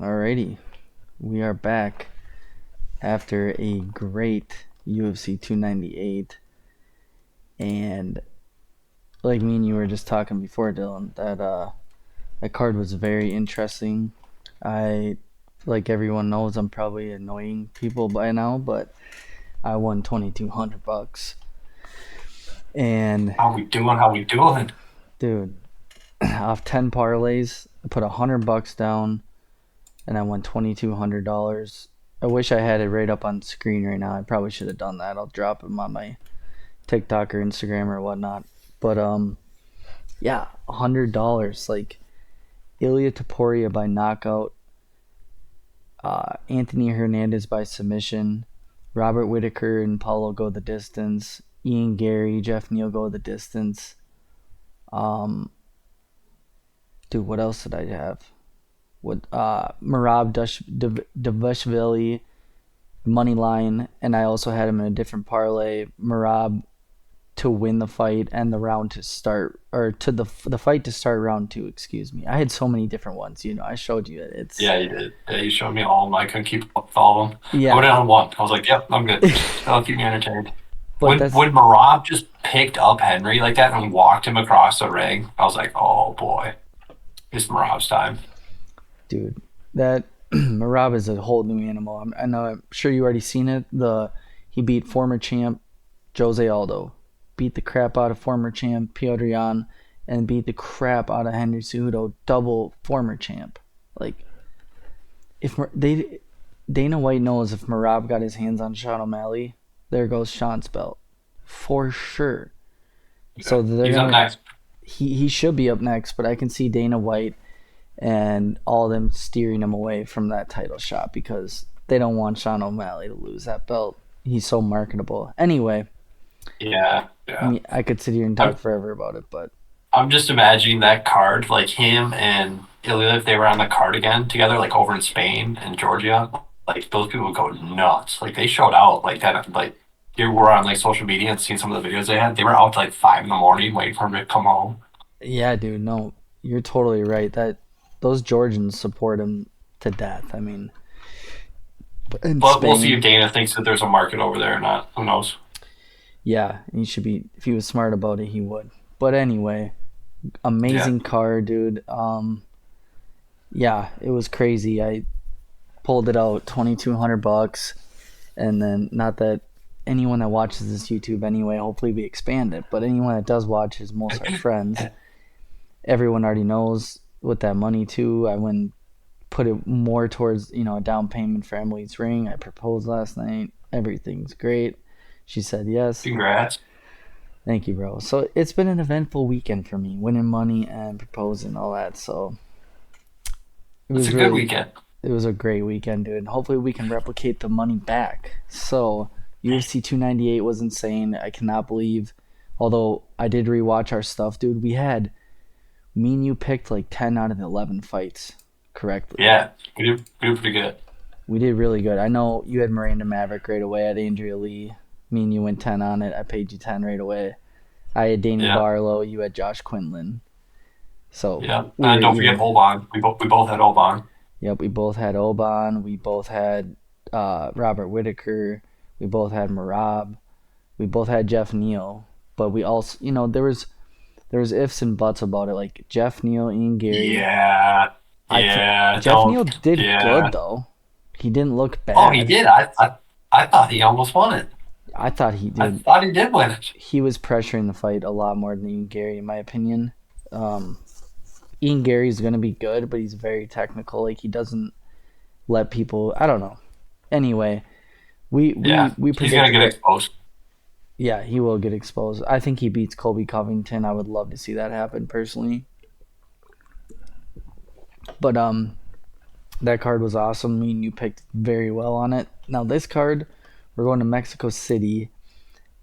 Alrighty, we are back after a great UFC 298, and like me and you were just talking before, Dylan, that card was very interesting. I, like everyone knows, I'm probably annoying people by now, but I won $2,200, and How we doing? How we doing? dude, off 10 parlays, I put $100 down, and I won $2,200. I wish I had it right up on screen right now. I probably should have done that. I'll drop them on my TikTok or Instagram or whatnot. But yeah, $100. Like Ilya Taporia by knockout, Anthony Hernandez by submission, Robert Whitaker and Paulo go the distance, Ian Gary, Jeff Neal go the distance. Um, dude, what else did I have? What Marab Davashvili money line, and I also had him in a different parlay. Marab to win the fight and the round to start, or to the fight to start round two. Excuse me. I had so many different ones. I showed you it. It's Yeah, you did. Yeah, you showed me all of them. I couldn't keep up with all of them. I went yeah, in on one. I was like, "Yep, I'm good. That'll keep me entertained." but When that's Marab just picked up Henry like that and walked him across the ring, I was like, "Oh boy, it's Marab's time." dude. That Marab is a whole new animal. I know. I'm sure you already seen it. He beat former champ Jose Aldo, beat the crap out of former champ Piotr Jan, and beat the crap out of Henry Cejudo, double former champ. Like if they Dana White knows if Marab got his hands on Sean O'Malley, there goes Sean's belt for sure. Okay. So they're He's up gonna next. he should be up next, but I can see Dana White and all of them steering him away from that title shot because they don't want Sean O'Malley to lose that belt. He's so marketable. Anyway, Yeah, I yeah. mean, I could sit here and talk I'm forever about it, but I'm just imagining that card, like him and Ilya, if they were on the card again together, like over in Spain and Georgia, like those people would go nuts. Like they showed out like that. Like you were on like social media and seeing some of the videos they had. They were out till like 5 in the morning waiting for him to come home. yeah, dude, no, you're totally right. That those Georgians support him to death. I mean, in But we'll see if Spain, Dana thinks that there's a market over there or not. Who knows? yeah, he should be. If he was smart about it, he would. But anyway, Yeah. amazing car, dude. Yeah, it was crazy. I pulled it out, $2,200, and then not that anyone that watches this YouTube anyway. Hopefully, we expand it. But anyone that does watch is most our friends. Everyone already knows with that money too. I went put it more towards a down payment for Emily's ring. I proposed last night. Everything's great. She said yes. Congrats. Thank you, bro. So it's been an eventful weekend for me, winning money and proposing all that. So it It's was a good really weekend. it was a great weekend, dude. Hopefully we can replicate the money back. So UFC 298 was insane. I cannot believe, although I did rewatch our stuff, dude. Me and you picked like 10 out of the 11 fights correctly. Yeah, we did pretty good. We did really good. I know you had Miranda Maverick right away. I had Andrea Lee. Me and you went 10 on it. I paid you 10 right away. I had Danny Yeah, Barlow. You had Josh Quinlan. So yeah. we And were don't forget even. Oban. We both had Oban. Yep, we both had Oban. We both had Robert Whitaker. We both had Marab. We both had Jeff Neal. But we also, there was ifs and buts about it. Like Jeff Neal, Ian Gary. Yeah, I th- yeah. Jeff Don't. Neal did good Yeah. though. He didn't look Oh, he bad. did. I thought he almost won it. I thought he I did. thought he did win it. He was pressuring the fight a lot more than Ian Gary, in my opinion. Um, Ian Gary's gonna be good, but he's very technical. Like he doesn't let people. I don't know. Anyway, we we Yeah, we he's gonna predicted get that. exposed. Yeah, he will get exposed. I think he beats Colby Covington. I would love to see that happen personally. But that card was awesome. Me and you picked very well on it. Now this card, we're going to Mexico City,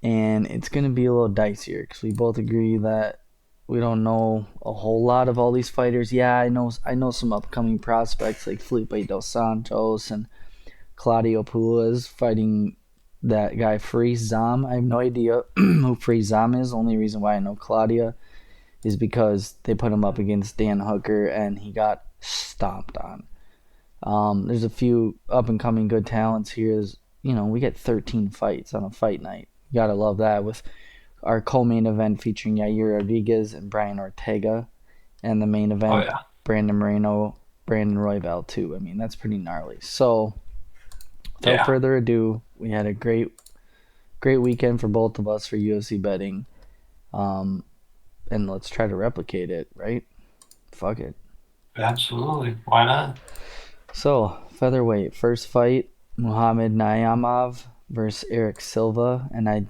and it's gonna be a little dicier because we both agree that we don't know a whole lot of all these fighters. Yeah, I know some upcoming prospects like Felipe Dos Santos and Claudio Pulas fighting that guy Freeze Zam. I have no idea who Freeze Zam is. Only reason why I know Claudia is because they put him up against Dan Hooker and he got stomped on. There's a few up and coming good talents here. We get 13 fights on a fight night. You gotta love that with our co-main event featuring Yair Rodriguez and Brian Ortega, and the main Oh event yeah, Brandon Moreno, Brandon Royval too. I mean, that's pretty gnarly. So, without yeah, further ado, we had a great weekend for both of us for UFC betting. Um, and let's try to replicate it, right? Fuck it. absolutely. Why not? So, featherweight, first fight, Muhammad Naimov versus Eric Silva, and I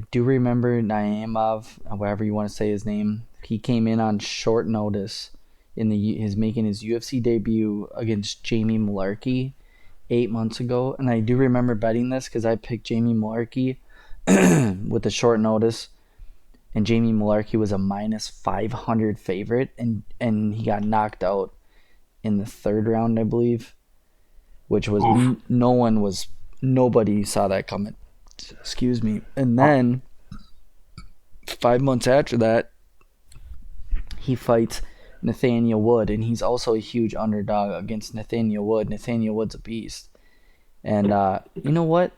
do remember Naimov, however you want to say his name. He came in on short notice his making his UFC debut against Jamie Mullarkey 8 months ago, and I do remember betting this because I picked Jamie Mullarkey with a short notice, and Jamie Mullarkey was a minus 500 favorite, and he got knocked out in the third round, I believe, which was Oof. nobody saw that coming. Excuse me. And then 5 months after that, he fights Nathaniel Wood, and he's also a huge underdog against Nathaniel Wood. Nathaniel Wood's a beast. And you know what?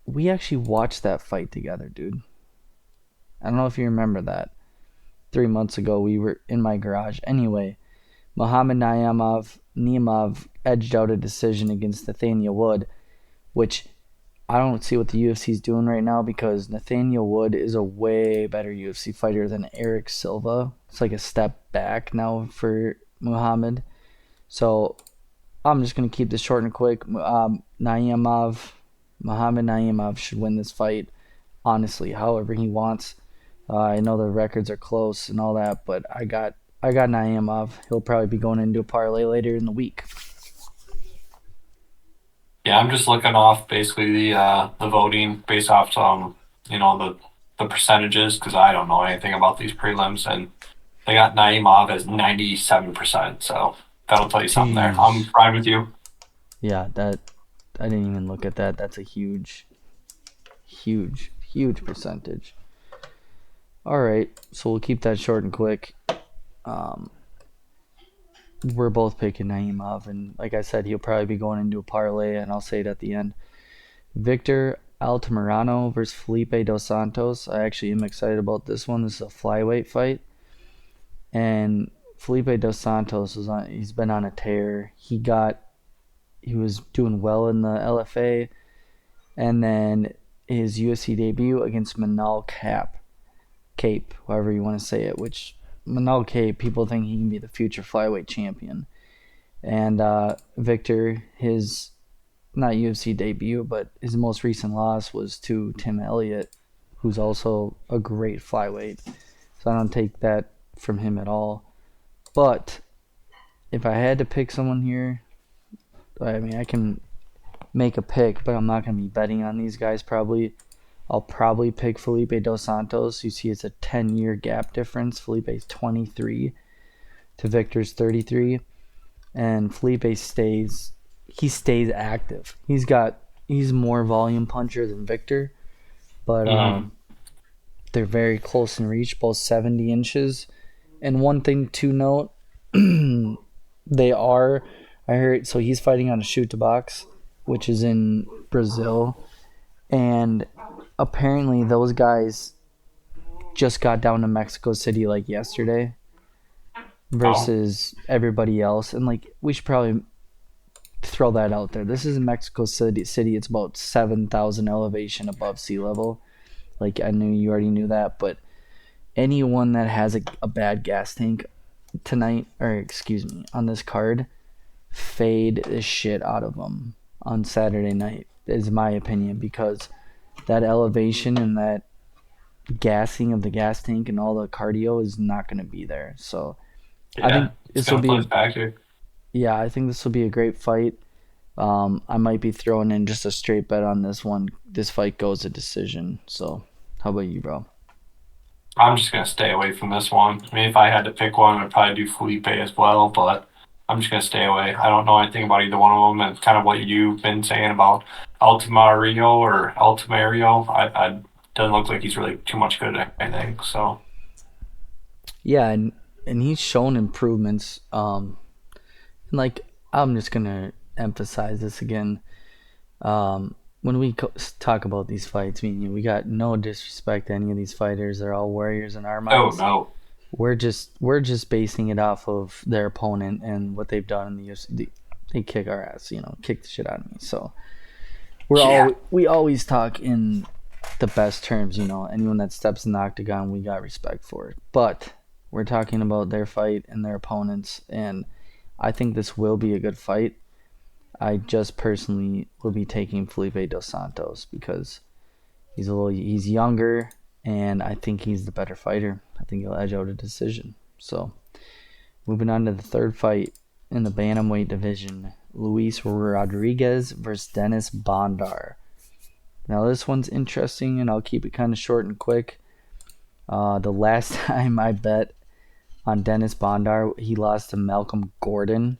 We actually watched that fight together, dude. I don't know if you remember that. 3 months ago, we were in my garage. Anyway, Muhammad Niamov edged out a decision against Nathaniel Wood, which I don't see what the UFC is doing right now because Nathaniel Wood is a way better UFC fighter than Eric Silva. It's like a step back now for Muhammad. So I'm just gonna keep this short and quick. Muhammad Naimov should win this fight. Honestly, however he wants. I know the records are close and all that, but I got Naimov. He'll probably be going into a parlay later in the week. Yeah, I'm just looking off basically the voting based off some the percentages because I don't know anything about these prelims and they got Naimov as 97%. So that'll tell you something there. I'm Jeez. fine with you. Yeah, that I didn't even look at that. That's a huge percentage. All right, so we'll keep that short and quick. Um, we're both picking Naimov, and like I said, he'll probably be going into a parlay, and I'll say it at the end. Victor Altamirano versus Felipe Dos Santos. I actually am excited about this one. This is a flyweight fight, and Felipe Dos Santos he's been on a tear. He was doing well in the LFA, and then his UFC debut against Manal Cape, however you want to say it, which Manal Cape, people think he can be the future flyweight champion. And Victor, his not UFC debut, but his most recent loss was to Tim Elliott, who's also a great flyweight. So I don't take that from him at all. But if I had to pick someone here, I mean, I can make a pick, but I'm not going to be betting on these guys probably. I'll probably pick Felipe Dos Santos. You see, it's a 10-year gap difference. Felipe's 23 to Victor's 33, and Felipe stays active. He's more volume puncher than Victor, but Hmm. they're very close in reach, both 70 inches. And one thing to note, they are. I heard so he's fighting on a shoot to box, which is in Brazil, and apparently those guys just got down to Mexico City like yesterday Oh, versus everybody else. And like we should probably throw that out there. This is in Mexico City. It's about 7,000 elevation above sea level. Like I knew you already knew that, but anyone that has a bad gas tank tonight, or excuse me, on this card, fade the shit out of them on Saturday night. Is my opinion because that elevation and that gassing of the gas tank and all the cardio is not going to be there. So I yeah, think it's this will gonna be play a a factor. yeah, I think this will be a great fight. I might be throwing in just a straight bet on this one. This fight goes a decision. So how about you, bro? I'm just gonna stay away from this one. I mean, if I had to pick one, I'd probably do Felipe as well, but I'm just gonna stay away. I don't know anything about either one of them, and kind of what you've been saying about Altimario or Altimario. I doesn't look like he's really too much good at anything. So Yeah, and he's shown improvements. And like I'm just gonna emphasize this again. When we talk about these fights, I mean, we got no disrespect to any of these fighters. They're all warriors in our Oh minds. no. We're just basing it off of their opponent and what they've done in the UFC. They kick our ass, kick the shit out of me. So Yeah. we always talk in the best terms. Anyone that steps in the octagon, we got respect for. But we're talking about their fight and their opponents, and I think this will be a good fight. I just personally will be taking Felipe dos Santos because he's younger, and I think he's the better fighter. I think he'll edge out a decision. So moving on to the third fight in the bantamweight division, Luis Rodriguez versus Dennis Bondar. Now this one's interesting, and I'll keep it kind of short and quick. The last time I bet on Dennis Bondar, he lost to Malcolm Gordon.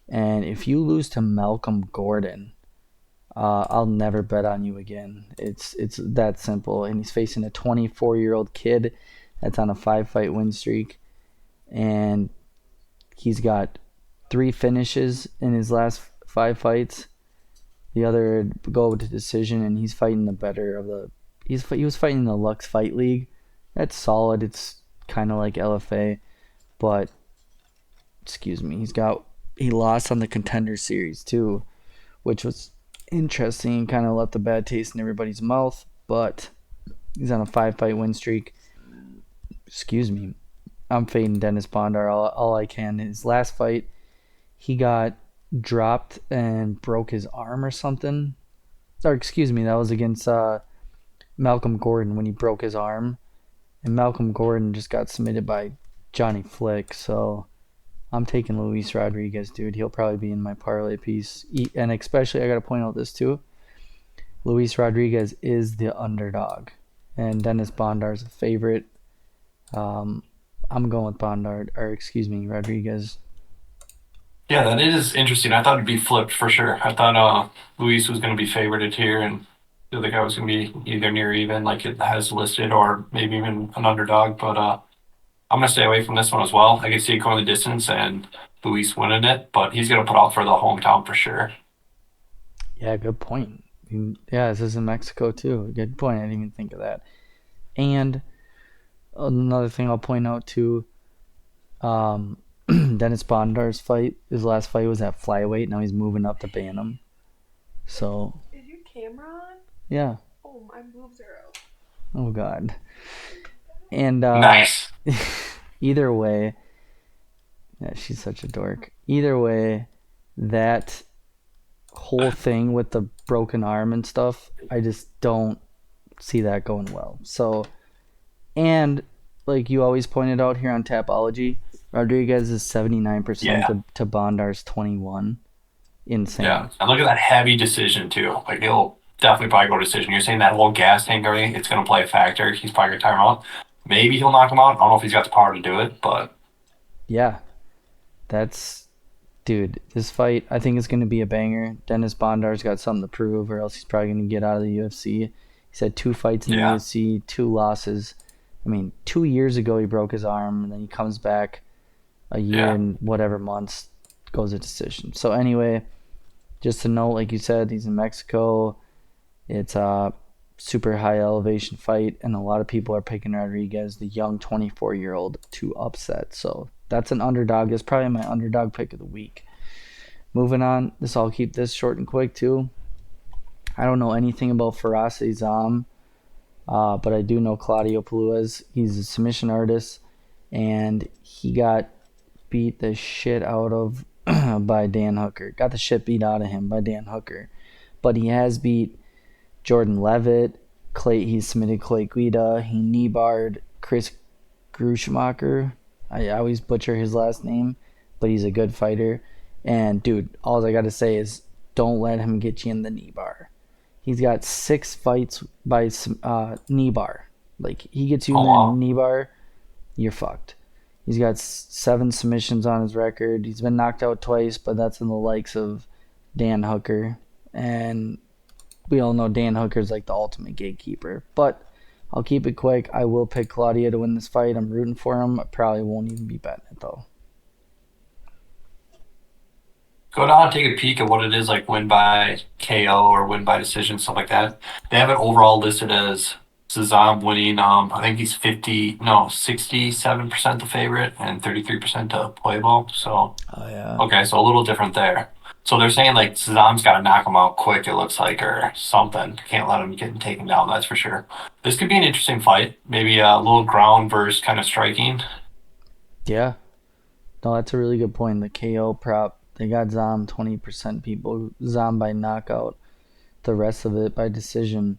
And if you lose to Malcolm Gordon, I'll never bet on you again. It's that simple. And he's facing a 24-year-old kid that's on a 5-fight win streak, and he's got 3 finishes in his last 5 fights. The other go to decision, and he's fighting the better of the. He was fighting the Lux Fight League. That's solid. It's kind of like LFA, but excuse me, he lost on the Contender Series too, which was interesting and kind of left a bad taste in everybody's mouth. But he's on a 5-fight win streak. Excuse me. I'm fading Dennis Bondar all I can. His last fight, he got dropped and broke his arm or something. Or excuse me, that was against Malcolm Gordon when he broke his arm. And Malcolm Gordon just got submitted by Johnny Flick. So I'm taking Luis Rodriguez, dude. He'll probably be in my parlay piece. And especially, I got to point out this too. Luis Rodriguez is the underdog. And Dennis Bondar is a favorite. I'm going with Rodriguez. Yeah, that is interesting. I thought it'd be flipped for sure. I thought Luis was going to be favorited here, and the other guy was going to be either near even, like it has listed, or maybe even an underdog. But I'm going to stay away from this one as well. I can see it going the distance and Luis winning it, but he's going to put out for the hometown for sure. Yeah, good point. Yeah, this is in Mexico too. Good point. I didn't even think of that. And another thing I'll point out too, um, Dennis Bondar's fight, his last fight was at flyweight. Now he's moving up to bantam. So Is your camera on? yeah. Oh, my boobs are out. Oh God. And Nice. either way, yeah, she's such a dork. Either way, that whole thing with the broken arm and stuff, I just don't see that going well. So, and like you always pointed out here on Tapology, Rodriguez is 79% Yeah. to Bondar's 21. Yeah. Insane. And look at that heavy decision, too. Like, he'll definitely probably go decision. You're saying that whole gas tank area, it's going to play a factor. He's probably going to tire him out. Maybe he'll knock him out. I don't know if he's got the power to do it, but Yeah, that's dude. This fight, I think, is going to be a banger. Dennis Bondar's got something to prove, or else he's probably going to get out of the UFC. He's had 2 fights in the yeah. UFC, 2 losses. I mean, 2 years ago he broke his arm, and then he comes back a year Yeah. and whatever months, goes a decision. So anyway, just to note, like you said, he's in Mexico. It's a super high elevation fight, and a lot of people are picking Rodriguez, the young 24-year-old, to upset. So that's an underdog. That's probably my underdog pick of the week. Moving on, I'll keep this short and quick too. I don't know anything about Faraz Azam, but I do know Claudio Paluas. He's a submission artist, and he got beat the shit out of by Dan Hooker. Got the shit beat out of him by Dan Hooker. But he has beat Jordan Levitt. He submitted Clay Guida. He knee-barred Chris Gruschmacher. I always butcher his last name, but he's a good fighter. And, dude, all I got to say is don't let him get you in the knee bar. He's got 6 fights by knee bar. Like, he gets you Oh, in the wow. knee bar, you're fucked. He's got 7 submissions on his record. He's been knocked out twice, but that's in the likes of Dan Hooker. And we all know Dan Hooker's like the ultimate gatekeeper. But I'll keep it quick. I will pick Claudia to win this fight. I'm rooting for him. I probably won't even be betting it, though. Go down and take a peek at what it is like win by KO or win by decision, stuff like that. They have it overall listed as Sazam winning. I think he's 67% the favorite and 33% to play ball. So Oh yeah. okay, so a little different there. So they're saying like Sazam's got to knock him out quick. It looks like or something. Can't let him get taken down. That's for sure. This could be an interesting fight. Maybe a little ground versus kind of striking. Yeah. No, that's a really good point. The KO prop, they got Zom 20% people, Zom by knockout, the rest of it by decision.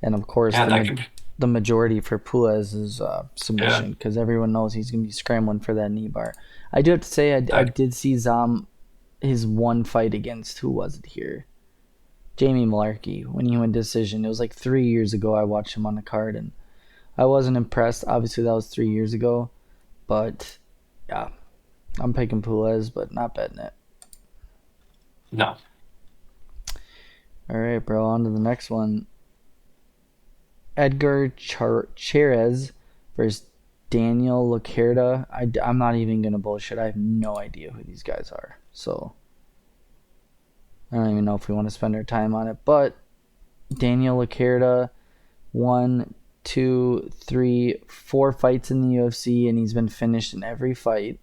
And of course, Yeah, that could. the majority for Puez is Yeah, submission because everyone knows he's going to be scrambling for that knee bar. I do have to say, I that. did see Zom, his one fight against, who was it here? Jamie Malarkey, when he went decision. It was like 3 years ago I watched him on the card and I wasn't impressed. Obviously, that was 3 years ago. But yeah, I'm picking Puez, but not betting it. No. All right, bro. On to the next one. Edgar Cherez versus Daniel Lacerda. I'm not even gonna bullshit. I have no idea who these guys are, so I don't even know if we want to spend our time on it. But Daniel Lacerda, one, two, three, four fights in the UFC, and he's been finished in every fight.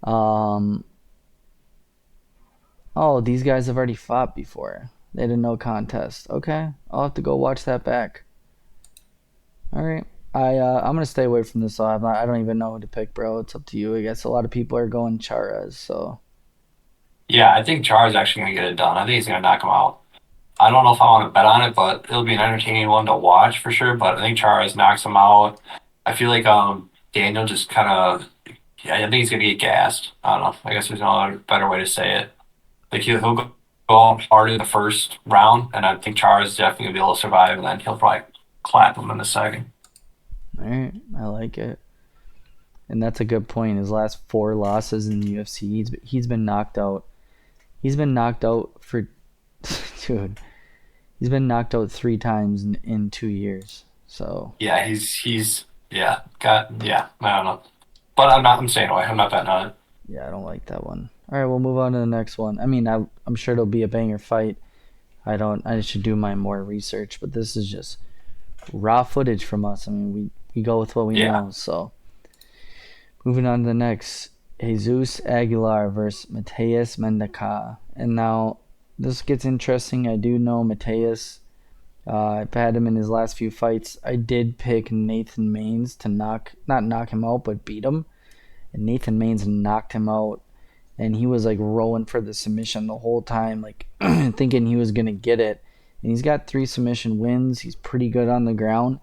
um. Oh, these guys have already fought before. They had a no contest. Okay, I'll have to go watch that back. All right. I'm gonna stay away from this. So I don't even know who to pick, bro. It's up to you. I guess a lot of people are going Charas. So Yeah, I think Char's actually gonna get it done. I think he's gonna knock him out. I don't know if I want to bet on it, but it'll be an entertaining one to watch for sure. But I think Charas knocks him out. I feel like Daniel just kind of yeah, I think he's gonna get gassed. I don't know. I guess there's no other better way to say it. Like he'll go hard in the first round, and I think Charas is definitely gonna be able to survive, and then he'll probably clap him in the second. all right, I like it. And that's a good point. His last four losses in the UFC, he's been knocked out. He's been knocked out for, dude. He's been knocked out 3 times in 2 years. So Yeah, he's yeah got yeah I don't know, but I'm staying away. I'm not betting on it. yeah, I don't like that one. All right, we'll move on to the next one. I mean, I'm sure it'll be a banger fight. I don't. I should do my more research, but this is just raw footage from us. I mean, we go with what we Yeah, know. So moving on to the next, Jesus Aguilar versus Mateus Mendaca. And now this gets interesting. I do know Mateus. I've had him in his last few fights. I did pick Nathan Maines to not knock him out, but beat him. And Nathan Maines knocked him out. And he was like rolling for the submission the whole time, like thinking he was gonna get it. And he's got 3 submission wins. He's pretty good on the ground,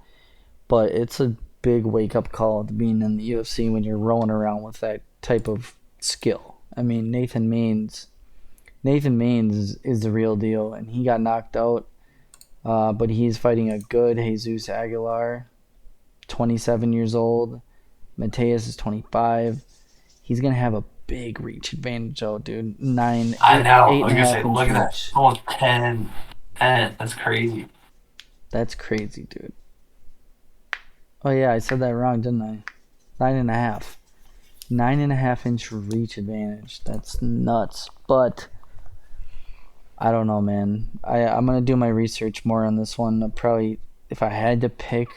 but it's a big wake up call to being in the UFC when you're rolling around with that type of skill. I mean, Nathan Maines is the real deal, and he got knocked out. But he's fighting a good Jesus Aguilar, 27 years old. Mateus is 25. He's gonna have a big reach advantage, oh dude. I know. Eight I and was a gonna say, half inch look at that, reach. almost 10, 10. That's crazy. That's crazy, dude. Oh yeah, I said that wrong, didn't I? 9.5. 9.5 inch reach advantage. That's nuts. But I don't know, man. I'm gonna do my research more on this one. Probably, if I had to pick,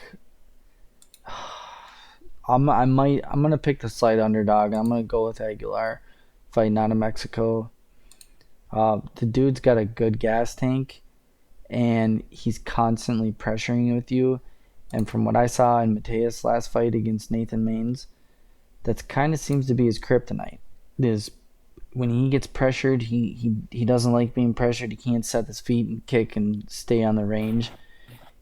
I'm gonna pick the slight underdog. I'm gonna go with Aguilar, fighting out of Mexico. The dude's got a good gas tank, and he's constantly pressuring with you. And from what I saw in Mateus' last fight against Nathan Maines, that kind of seems to be his kryptonite. Is when he gets pressured, he doesn't like being pressured. He can't set his feet and kick and stay on the range.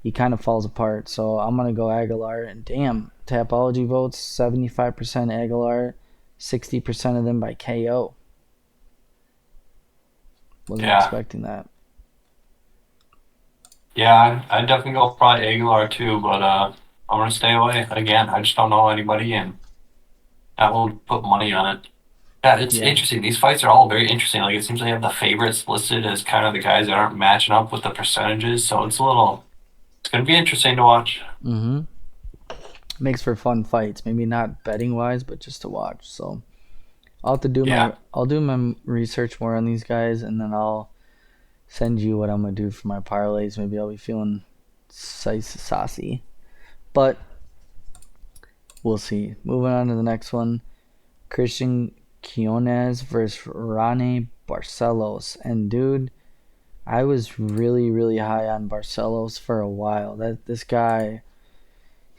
He kind of falls apart. So I'm gonna go Aguilar. And damn, Tapology votes 75% Aguilar, 60% of them by KO. Wasn't Yeah, expecting that. yeah. I'd definitely go probably Aguilar too, but I'm gonna stay away again. I just don't know anybody, and I won't put money on it. Yeah, it's Yeah. interesting. These fights are all very interesting. Like it seems they have the favorites listed as kind of the guys that aren't matching up with the percentages, so it's a little. It's gonna be interesting to watch. Mm-hmm. Makes for fun fights. Maybe not betting wise, but just to watch. So I'll have to do Yeah, my research more on these guys, and then I'll send you what I'm gonna do for my parlays. Maybe I'll be feeling saucy, but we'll see. Moving on to the next one: Christian Quinones versus Rane Barcelos. And dude, I was really really high on Barcelos for a while. That this guy,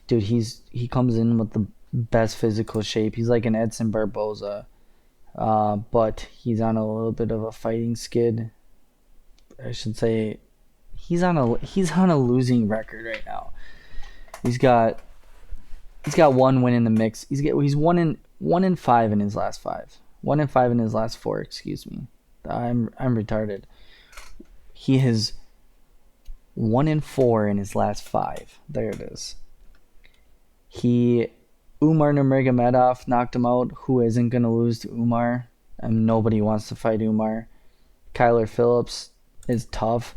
dude, he comes in with the best physical shape. He's like an Edson Barboza, but he's on a little bit of a fighting skid. I should say he's on a losing record right now. He's got he's got one win in the mix. He's one in five in his last five. 1-5 in his last four. Excuse me. I'm retarded. He has 1-4 in his last five. There it is. He Umar Nurmagomedov knocked him out. Who isn't gonna lose to Umar? And nobody wants to fight Umar. Kyler Phillips is tough,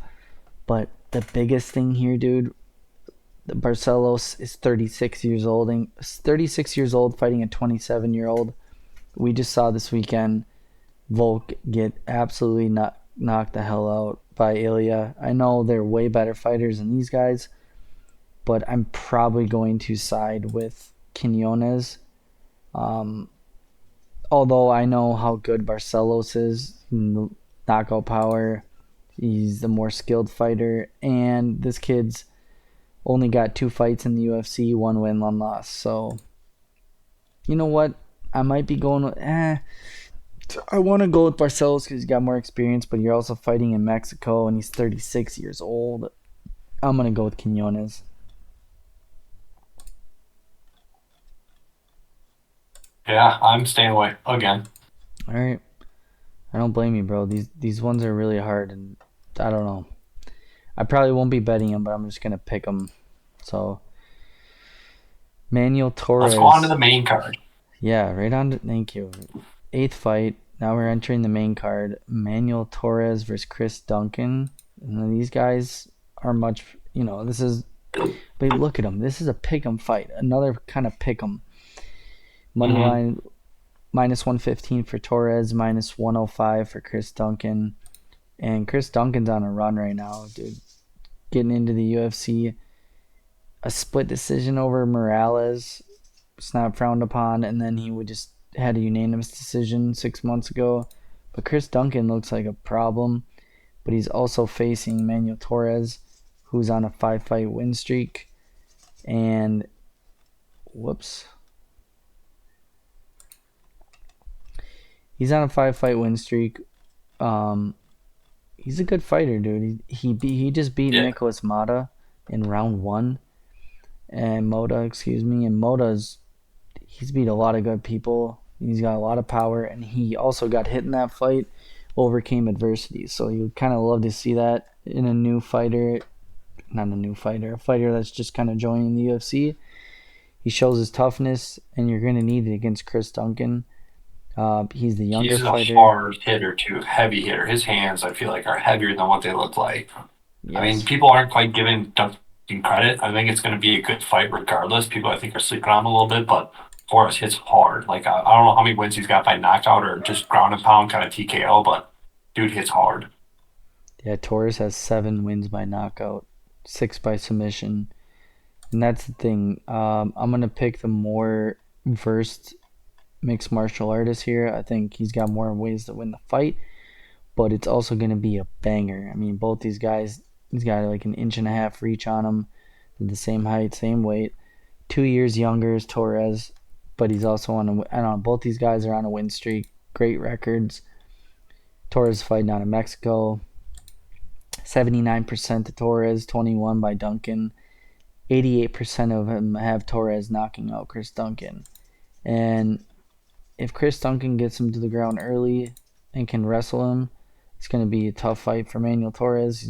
but the biggest thing here, dude, Barcelos is 36 years old and 36 years old fighting a 27-year-old. We just saw this weekend Volk get absolutely knocked the hell out by Ilya. I know they're way better fighters than these guys, but I'm probably going to side with Quinones. Um, Although I know how good Barcelos is, knockout power, he's the more skilled fighter, and this kid's only got two fights in the UFC, one win, one loss. So, you know what? I might be going with, I want to go with Barcelos because he's got more experience, but you're also fighting in Mexico, and he's 36 years old. I'm going to go with Quinones. yeah, I'm staying away again. All right. I don't blame you, bro. These ones are really hard, and I don't know. I probably won't be betting him, but I'm just gonna pick him. So Manuel Let's go on to Torres, the main card. yeah, right on. Thank you. Eighth fight. Now we're entering the main card. Manuel Torres versus Chris Duncan. And these guys are much. This is. But look at them. This is a pick'em fight. Another kind of pick'em. Money Hmm. line -115 for Torres, -105 for Chris Duncan. And Chris Duncan's on a run right now, dude. Getting into the UFC. A split decision over Morales. It's not frowned upon. And then he would just had a unanimous decision 6 months ago. But Chris Duncan looks like a problem. But he's also facing Manuel Torres, who's on a 5-fight win streak. And whoops. He's on a 5-fight win streak. Um, he's a good fighter, dude. He just beat Yeah, Nicholas Mata in round one, and Mota, excuse me. And he's beat a lot of good people. He's got a lot of power, and he also got hit in that fight, overcame adversity. So you would kind of love to see that in a new fighter, not a new fighter, a fighter that's just kind of joining the UFC. He shows his toughness, and you're gonna need it against Chris Duncan. He's the younger he's a fighter. hard hitter too, heavy hitter. His hands, I feel like, are heavier than what they look like. I mean, Yes. people aren't quite giving Duncan credit. I think it's going to be a good fight regardless. People, I think, are sleeping on him a little bit, but Forrest hits hard. Like, I don't know how many wins he's got by knockout or just ground and pound kind of TKO, but dude hits hard. Yeah, Torres has 7 wins by knockout, 6 by submission. And that's the thing. I'm gonna pick the more versed mixed martial artist here. I think he's got more ways to win the fight, but it's also gonna be a banger. I mean, both these guys, he's got like an inch and a half reach on him. They're the same height, same weight. 2 years younger is Torres, but he's also on a. I don't know. Both these guys are on a win streak. Great records. Torres fighting out of Mexico. 79% to Torres, 21 by Duncan. 88% of them have Torres knocking out Chris Duncan. And if Chris Duncan gets him to the ground early and can wrestle him, it's going to be a tough fight for Manuel Torres.